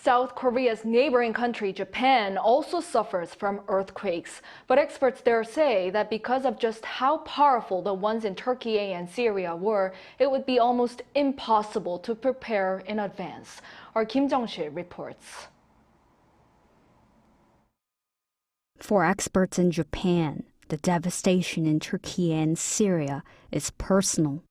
South Korea's neighboring country, Japan, also suffers from earthquakes. But experts there say that because of just how powerful the ones in Türkiye and Syria were, it would be almost impossible to prepare in advance. Our Kim Jungsil reports. For experts in Japan, the devastation in Türkiye and Syria is personal.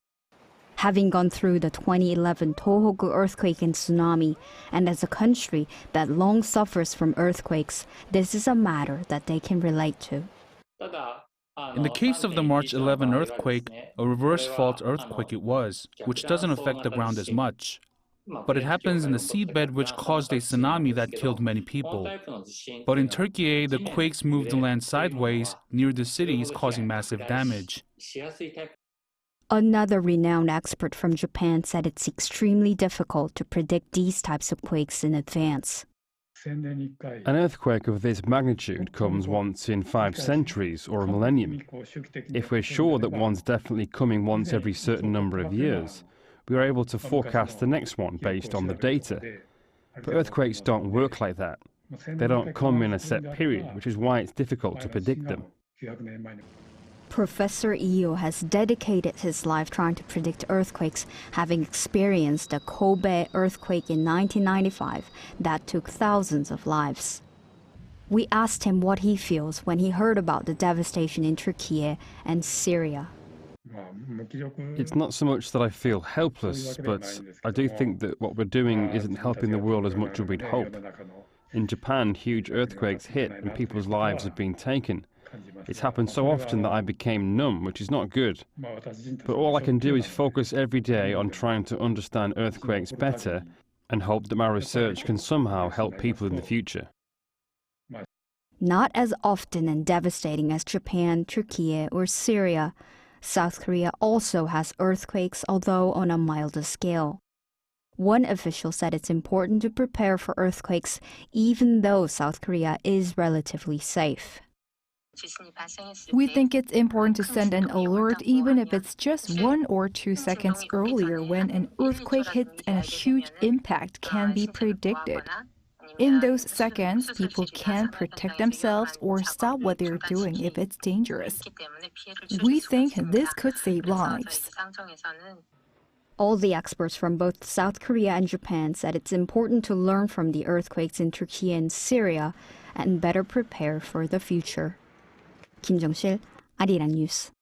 Having gone through the 2011 Tōhoku earthquake and tsunami, and as a country that long suffers from earthquakes, this is a matter that they can relate to. In the case of the March 11 earthquake, a reverse fault earthquake it was, which doesn't affect the ground as much. But it happens in the seabed, which caused a tsunami that killed many people. But in Türkiye, the quakes moved the land sideways near the cities, causing massive damage. Another renowned expert from Japan said it's extremely difficult to predict these types of quakes in advance. An earthquake of this magnitude comes once in 5 centuries or a millennium. If we're sure that one's definitely coming once every certain number of years, we are able to forecast the next one based on the data. But earthquakes don't work like that. They don't come in a set period, which is why it's difficult to predict them. Professor Io has dedicated his life trying to predict earthquakes, having experienced the Kobe earthquake in 1995 that took thousands of lives. We asked him what he feels when he heard about the devastation in Türkiye and Syria. It's not so much that I feel helpless, but I do think that what we're doing isn't helping the world as much as we'd hope. In Japan, huge earthquakes hit and people's lives have been taken. It's happened so often that I became numb, which is not good. But all I can do is focus every day on trying to understand earthquakes better and hope that my research can somehow help people in the future. Not as often and devastating as Japan, Türkiye, or Syria, South Korea also has earthquakes, although on a milder scale. One official said it's important to prepare for earthquakes, even though South Korea is relatively safe. We think it's important to send an alert even if it's just 1 or 2 seconds earlier when an earthquake hits and a huge impact can be predicted. In those seconds, people can protect themselves or stop what they're doing if it's dangerous. We think this could save lives. All the experts from both South Korea and Japan said it's important to learn from the earthquakes in Turkey and Syria and better prepare for the future. Kim Jungsil, Arirang News.